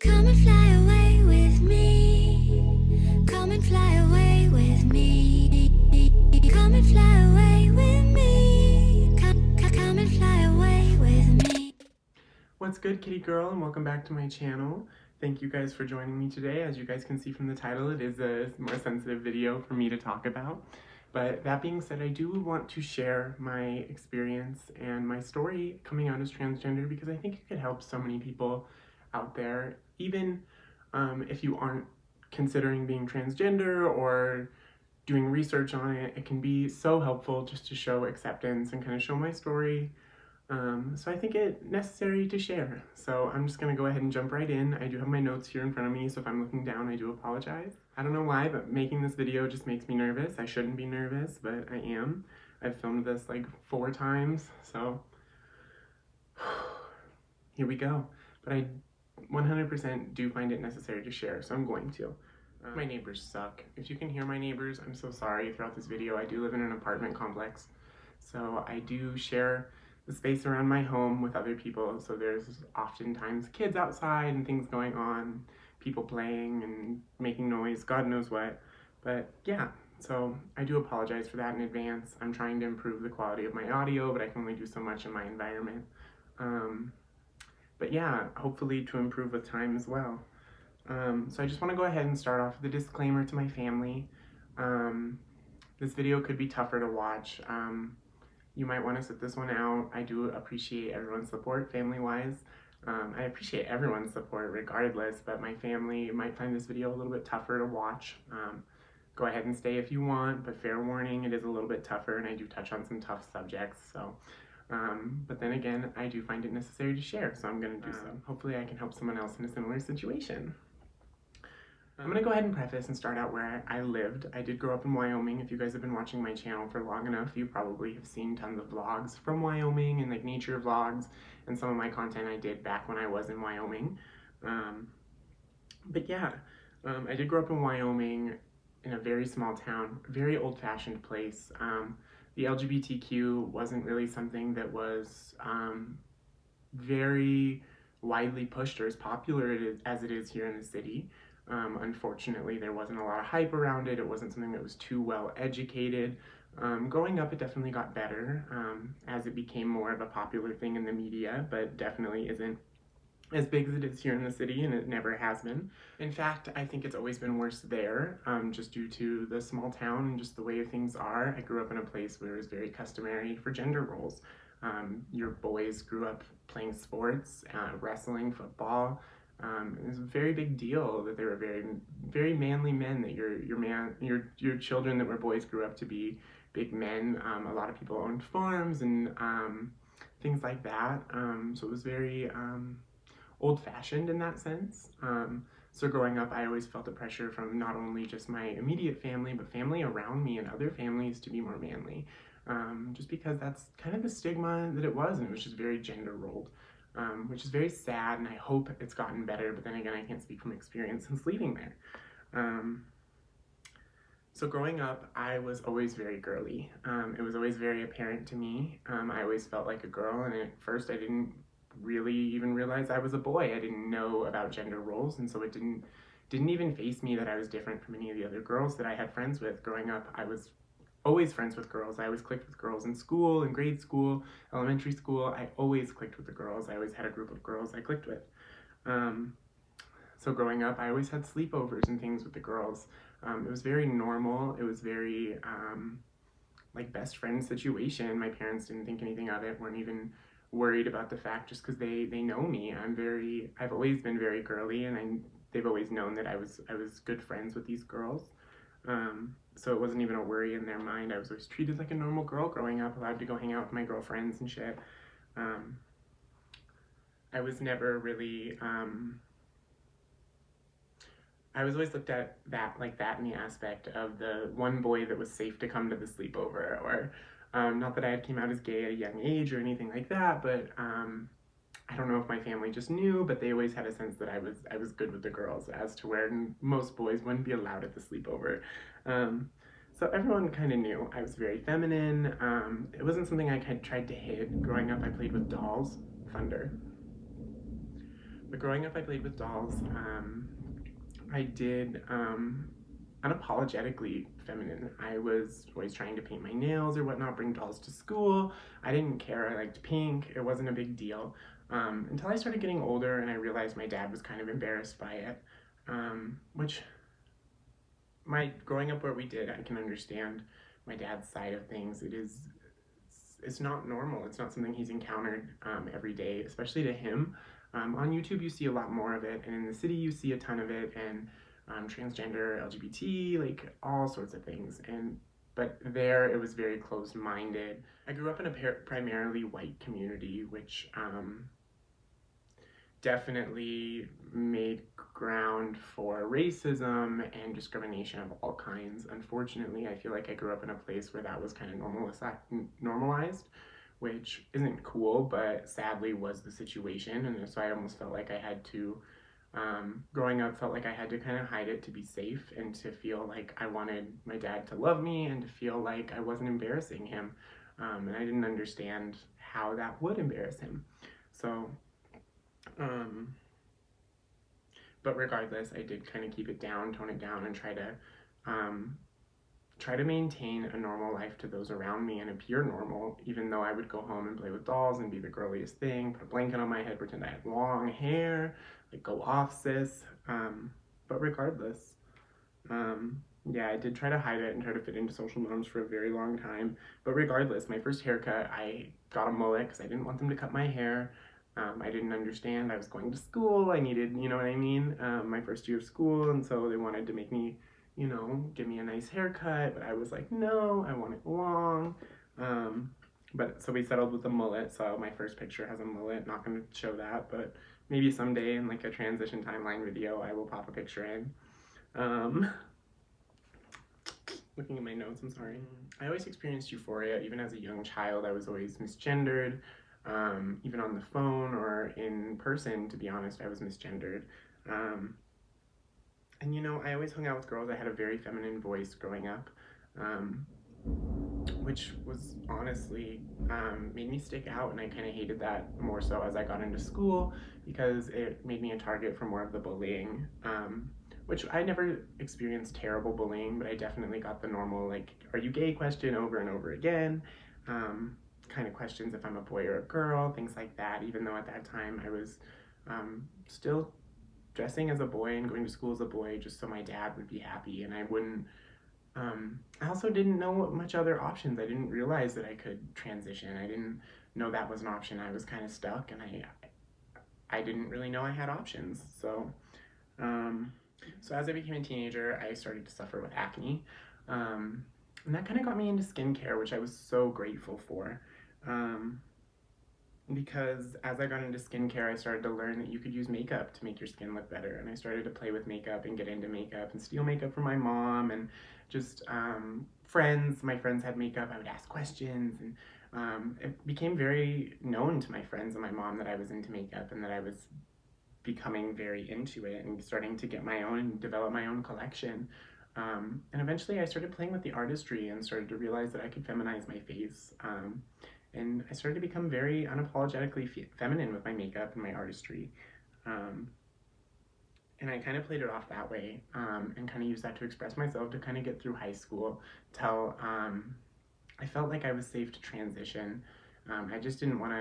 Come and fly away with me. Come and fly away with me. Come and fly away with me. Come and fly away with me. What's good, kitty girl, and welcome back to my channel. Thank you guys for joining me today. As you guys can see from the title, it is a more sensitive video for me to talk about. But that being said, I do want to share my experience and my story coming out as transgender because I think it could help so many people out there, even if you aren't considering being transgender or doing research on it. It can be so helpful just to show acceptance and kind of show my story. So I think it's necessary to share. So I'm just going to go ahead and jump right in. I do have my notes here in front of me, so if I'm looking down, I do apologize. I don't know why, but making this video just makes me nervous. I shouldn't be nervous, but I am. I've filmed this like 4 times, so here we go. But I 100% do find it necessary to share, so I'm going to. My neighbors suck. If you can hear my neighbors, I'm so sorry throughout this video. I do live in an apartment complex, so I do share the space around my home with other people, so there's oftentimes kids outside and things going on, people playing and making noise, God knows what. But yeah, so I do apologize for that in advance. I'm trying to improve the quality of my audio, but I can only do so much in my environment. But yeah, hopefully to improve with time as well. So I just want to go ahead and start off with a disclaimer to my family. This video could be tougher to watch. You might want to sit this one out. I do appreciate everyone's support, family-wise. I appreciate everyone's support regardless, but my family might find this video a little bit tougher to watch. Go ahead and stay if you want, but fair warning, it is a little bit tougher, and I do touch on some tough subjects, so. But then again, I do find it necessary to share, so I'm going to do so. Hopefully I can help someone else in a similar situation. I'm going to go ahead and preface and start out where I lived. I did grow up in Wyoming. If you guys have been watching my channel for long enough, you probably have seen tons of vlogs from Wyoming and like nature vlogs and some of my content I did back when I was in Wyoming. But yeah, I did grow up in Wyoming in a very small town, very old-fashioned place. The LGBTQ wasn't really something that was very widely pushed or as popular as it is here in the city. Unfortunately, there wasn't a lot of hype around it. It wasn't something that was too well educated. Growing up, it definitely got better as it became more of a popular thing in the media, but definitely isn't as big as it is here in the city, and it never has been. In fact, I think it's always been worse there, just due to the small town and just the way things are. I grew up in a place where it was very customary for gender roles. Your boys grew up playing sports, wrestling, football. It was a very big deal that they were very manly men, that your children that were boys grew up to be big men. A lot of people owned farms and things like that. So it was very old-fashioned in that sense. So growing up, I always felt the pressure from not only just my immediate family, but family around me and other families to be more manly. Just because that's kind of the stigma that it was, and it was just very gender-rolled. Which is very sad, and I hope it's gotten better, but then again, I can't speak from experience since leaving there. So growing up, I was always very girly. It was always very apparent to me. I always felt like a girl, and at first I didn't really even realize I was a boy. I didn't know about gender roles, and so it didn't even faze me that I was different from any of the other girls that I had friends with. Growing up, I was always friends with girls. I always clicked with girls in school, in grade school, elementary school. I always clicked with the girls. I always had a group of girls I clicked with. So growing up, I always had sleepovers and things with the girls. It was very normal. It was very like best friend situation. My parents didn't think anything of it, weren't even worried about the fact just because they know me. I've always been very girly, and they've always known that I was good friends with these girls. So it wasn't even a worry in their mind. I was always treated like a normal girl growing up, allowed to go hang out with my girlfriends and shit. I was never really, I was always looked at like that in the aspect of the one boy that was safe to come to the sleepover, or not that I came out as gay at a young age or anything like that, but I don't know if my family just knew, but they always had a sense that I was good with the girls, as to where most boys wouldn't be allowed at the sleepover. So everyone kind of knew I was very feminine. It wasn't something I tried to hide. Growing up, I played with dolls. Thunder. But growing up, I played with dolls. I did unapologetically feminine. I was always trying to paint my nails or whatnot, bring dolls to school. I didn't care. I liked pink. It wasn't a big deal. Until I started getting older and I realized my dad was kind of embarrassed by it. Which, growing up where we did, I can understand my dad's side of things. It's not normal. It's not something he's encountered every day, especially to him. On YouTube, you see a lot more of it, and in the city, you see a ton of it, and transgender, LGBT, like all sorts of things. But there, it was very closed-minded. I grew up in a primarily white community, which definitely made ground for racism and discrimination of all kinds. Unfortunately, I feel like I grew up in a place where that was kind of normalized, which isn't cool, but sadly was the situation. And so I almost felt like I had to, growing up, felt like I had to kind of hide it to be safe and to feel like I wanted my dad to love me and to feel like I wasn't embarrassing him. And I didn't understand how that would embarrass him. So but regardless, I did kind of keep it down, tone it down, and try to maintain a normal life to those around me and appear normal, even though I would go home and play with dolls and be the girliest thing, put a blanket on my head, pretend I had long hair, like go off sis. But regardless, yeah, I did try to hide it and try to fit into social norms for a very long time. But regardless, my first haircut, I got a mullet because I didn't want them to cut my hair. I didn't understand. I was going to school. I needed, you know what I mean? My first year of school, and so they wanted to make me, give me a nice haircut. But I was like, no, I want it long. But so we settled with a mullet. So my first picture has a mullet. Not going to show that, but maybe someday in like a transition timeline video, I will pop a picture in. Looking at my notes, I'm sorry. I always experienced euphoria. Even as a young child, I was always misgendered. Even on the phone or in person, to be honest, I was misgendered. And I always hung out with girls. I had a very feminine voice growing up, which was honestly made me stick out, and I kind of hated that more so as I got into school because it made me a target for more of the bullying. Which I never experienced terrible bullying, but I definitely got the normal, like, are you gay question over and over again. Kind of questions if I'm a boy or a girl, things like that, even though at that time I was still dressing as a boy and going to school as a boy just so my dad would be happy and I wouldn't. I also didn't know much other options. I didn't realize that I could transition. I didn't know that was an option. I was kind of stuck and I didn't really know I had options. So as I became a teenager, I started to suffer with acne. And that kind of got me into skincare, which I was so grateful for. Because as I got into skincare, I started to learn that you could use makeup to make your skin look better. And I started to play with makeup and get into makeup and steal makeup from my mom and just friends. My friends had makeup. I would ask questions. And it became very known to my friends and my mom that I was into makeup and that I was becoming very into it and starting to get my own and develop my own collection. And eventually I started playing with the artistry and started to realize that I could feminize my face. And I started to become very unapologetically feminine with my makeup and my artistry. And I kind of played it off that way and kind of used that to express myself to kind of get through high school till I felt like I was safe to transition. I just didn't want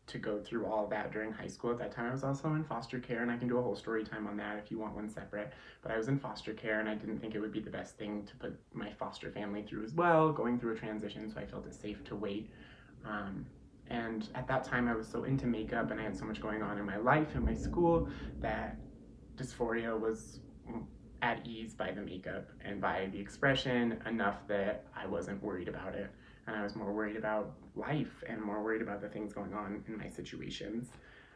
to go through all of that during high school. At that time, I was also in foster care, and I can do a whole story time on that if you want one separate. But I was in foster care, and I didn't think it would be the best thing to put my foster family through as well, going through a transition, so I felt it safe to wait. And at that time, I was so into makeup, and I had so much going on in my life and my school that dysphoria was at ease by the makeup and by the expression enough that I wasn't worried about it. And I was more worried about life and more worried about the things going on in my situations.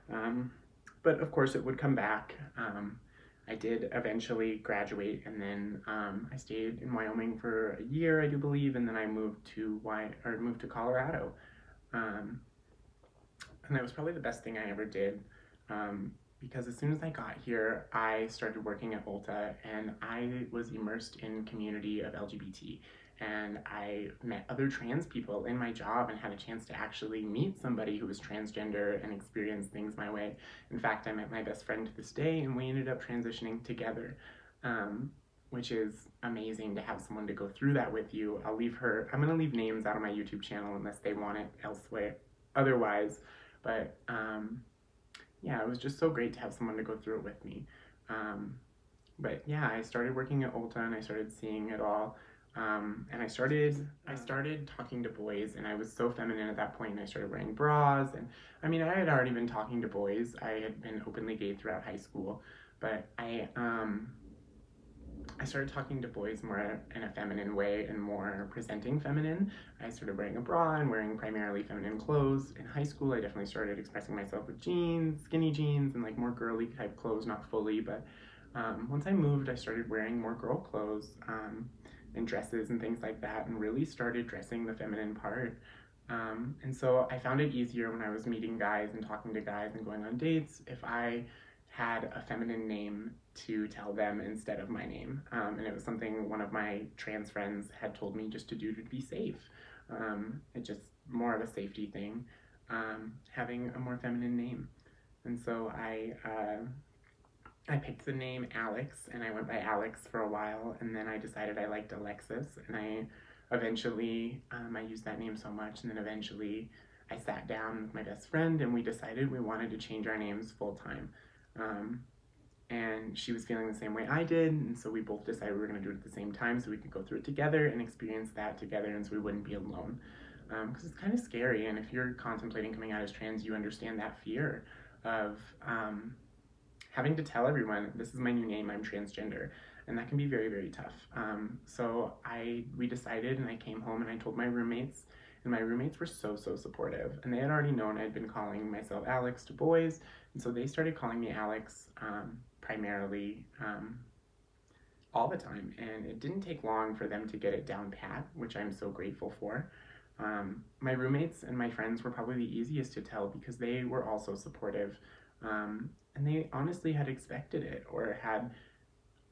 But of course it would come back. I did eventually graduate and then I stayed in Wyoming for a year, I do believe, and then I moved to Colorado. And that was probably the best thing I ever did. Because as soon as I got here, I started working at Ulta and I was immersed in community of LGBT. and I met other trans people in my job and had a chance to actually meet somebody who was transgender and experience things my way. In fact, I met my best friend to this day, and we ended up transitioning together, which is amazing to have someone to go through that with you. I'm going to leave names out of my YouTube channel unless they want it elsewhere otherwise, but yeah, it was just so great to have someone to go through it with me. But yeah, I started working at Ulta and I started seeing it all. And I started talking to boys, and I was so feminine at that point, and I started wearing bras. And I mean, I had already been talking to boys. I had been openly gay throughout high school, but I started talking to boys more in a feminine way and more presenting feminine. I started wearing a bra and wearing primarily feminine clothes. In high school, I definitely started expressing myself with jeans, skinny jeans, and like more girly type clothes, not fully, but once I moved, I started wearing more girl clothes and dresses and things like that, and really started dressing the feminine part. And so I found it easier when I was meeting guys and talking to guys and going on dates if I had a feminine name to tell them instead of my name. And it was something one of my trans friends had told me just to do to be safe. It's just more of a safety thing, having a more feminine name. And so I picked the name Alex, and I went by Alex for a while, and then I decided I liked Alexis, and I eventually, I used that name so much, and then eventually I sat down with my best friend, and we decided we wanted to change our names full time. And she was feeling the same way I did, and so we both decided we were going to do it at the same time so we could go through it together and experience that together, and so we wouldn't be alone. Because it's kind of scary, and if you're contemplating coming out as trans, you understand that fear of having to tell everyone, this is my new name, I'm transgender, and that can be very, very tough. So we decided, and I came home and I told my roommates, and my roommates were so supportive, and they had already known I'd been calling myself Alex to boys, and so they started calling me Alex primarily all the time, and it didn't take long for them to get it down pat, which I'm so grateful for. My roommates and my friends were probably the easiest to tell because they were also supportive, and they honestly had expected it or had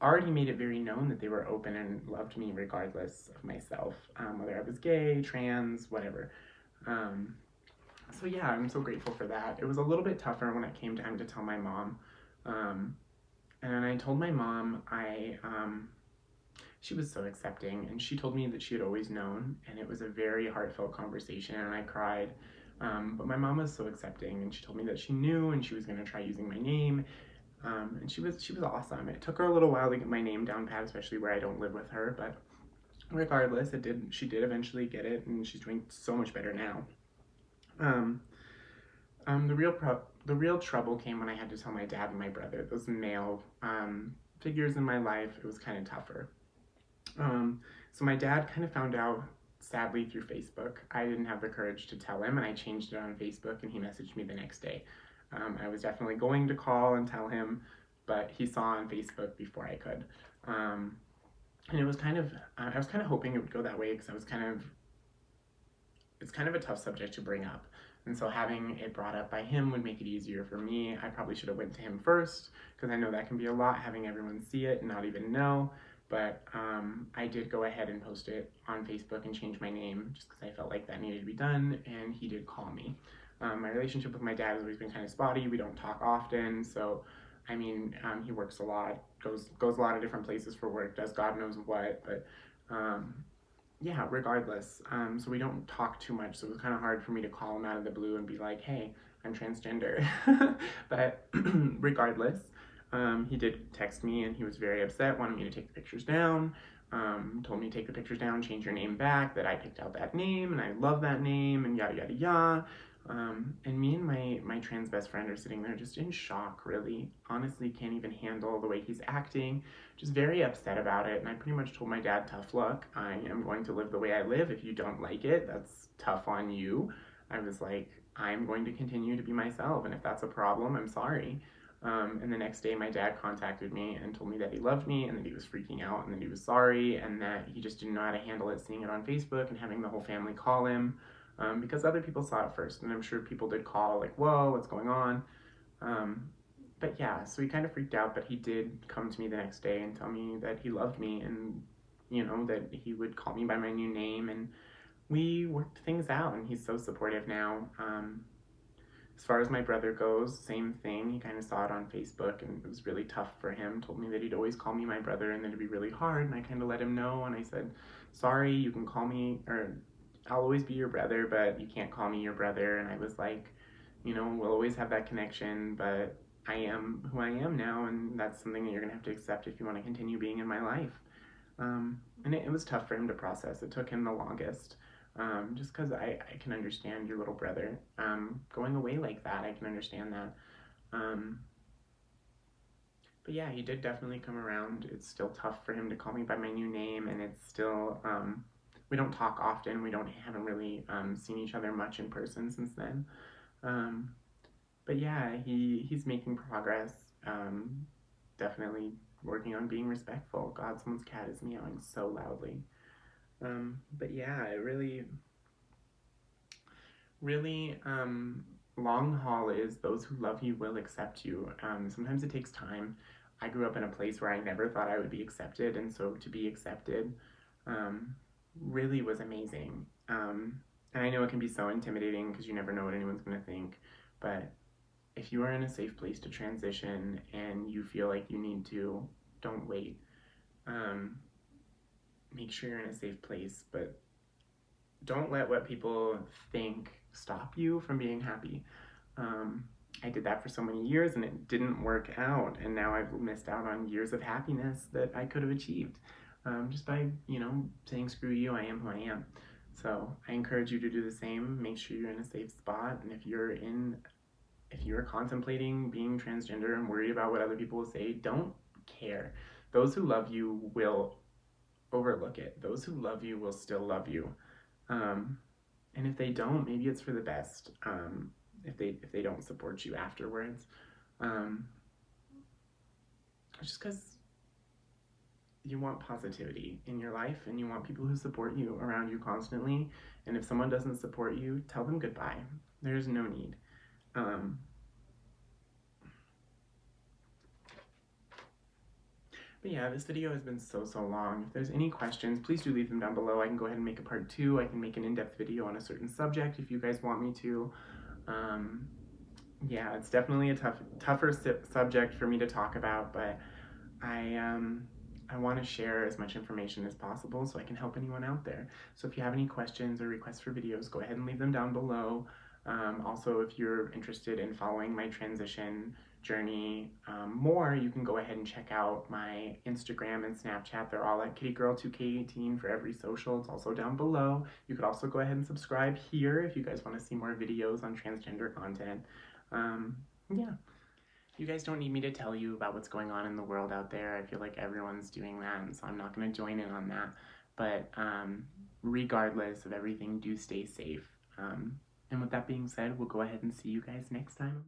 already made it very known that they were open and loved me regardless of myself, whether I was gay, trans, whatever. So yeah, I'm so grateful for that. It was a little bit tougher when it came time to tell my mom. And then I told my mom, she was so accepting, and she told me that she had always known, and it was a very heartfelt conversation, and I cried. But my mom was so accepting, and she told me that she knew, and she was going to try using my name. And she was awesome. It took her a little while to get my name down pat, especially where I don't live with her, but regardless, she did eventually get it, and she's doing so much better now. The real trouble came when I had to tell my dad and my brother, those male figures in my life. It was kind of tougher. So my dad kind of found out, sadly, through Facebook. I didn't have the courage to tell him, and I changed it on Facebook, and he messaged me the next day. I was definitely going to call and tell him, but he saw on Facebook before I could. And it was kind of, I was kind of hoping it would go that way because it's kind of a tough subject to bring up. And so having it brought up by him would make it easier for me. I probably should have went to him first because I know that can be a lot, having everyone see it and not even know. But I did go ahead and post it on Facebook and change my name just because I felt like that needed to be done, and he did call me. My relationship with my dad has always been kind of spotty. We don't talk often, so I mean, he works a lot, goes a lot of different places for work, does God knows what, but yeah, regardless. So we don't talk too much, so it was kind of hard for me to call him out of the blue and be like, hey, I'm transgender. But regardless, he did text me, and he was very upset, wanted me to take the pictures down, told me to take the pictures down, change your name back, that I picked out that name, and I love that name, and yada yada yada. And me and my trans best friend are sitting there just in shock, really. Honestly, can't even handle the way he's acting, just very upset about it. And I pretty much told my dad, tough luck, I am going to live the way I live. If you don't like it, that's tough on you. I was like, I'm going to continue to be myself, and if that's a problem, I'm sorry. And the next day my dad contacted me and told me that he loved me, and that he was freaking out, and that he was sorry, and that he just didn't know how to handle it, seeing it on Facebook and having the whole family call him. Because other people saw it first, and I'm sure people did call like, whoa, what's going on? But yeah, so he kind of freaked out, but he did come to me the next day and tell me that he loved me, and that he would call me by my new name, and we worked things out, and he's so supportive now. As far as my brother goes, same thing. He kind of saw it on Facebook, and it was really tough for him. Told me that he'd always call me my brother, and that it'd be really hard. And I kind of let him know, and I said, "Sorry, you can call me, or I'll always be your brother, but you can't call me your brother." And I was like, we'll always have that connection, but I am who I am now, and that's something that you're gonna have to accept if you want to continue being in my life. And it was tough for him to process. It took him the longest. Just because I can understand your little brother going away like that. I can understand that. But yeah, he did definitely come around. It's still tough for him to call me by my new name, and it's still, we don't talk often. We haven't really seen each other much in person since then. But yeah, he's making progress. Definitely working on being respectful. God, someone's cat is meowing so loudly. But yeah, it really, long haul is those who love you will accept you. Sometimes it takes time. I grew up in a place where I never thought I would be accepted, and so to be accepted really was amazing. And I know it can be so intimidating because you never know what anyone's going to think, but if you are in a safe place to transition and you feel like you need to, don't wait. Make sure you're in a safe place, but don't let what people think stop you from being happy. I did that for so many years and it didn't work out, and now I've missed out on years of happiness that I could have achieved just by, saying screw you, I am who I am. So I encourage you to do the same. Make sure you're in a safe spot, and if you're contemplating being transgender and worried about what other people will say, don't care. Those who love you will overlook it. Those who love you will still love you. And if they don't, maybe it's for the best. If they don't support you afterwards, just because you want positivity in your life and you want people who support you around you constantly. And if someone doesn't support you, tell them goodbye. There's no need. But yeah, this video has been so long. If there's any questions, please do leave them down below. I can go ahead and make a part 2. I can make an in-depth video on a certain subject if you guys want me to. Yeah, it's definitely a tougher subject for me to talk about, but I want to share as much information as possible so I can help anyone out there. So if you have any questions or requests for videos, go ahead and leave them down below. Also, if you're interested in following my transition journey more, you can go ahead and check out my Instagram and Snapchat. They're all at kittygirl2k18 for every social. It's also down below. You could also go ahead and subscribe here if you guys want to see more videos on transgender content. Yeah. You guys don't need me to tell you about what's going on in the world out there. I feel like everyone's doing that, and so I'm not going to join in on that. But regardless of everything, do stay safe. And with that being said, we'll go ahead and see you guys next time.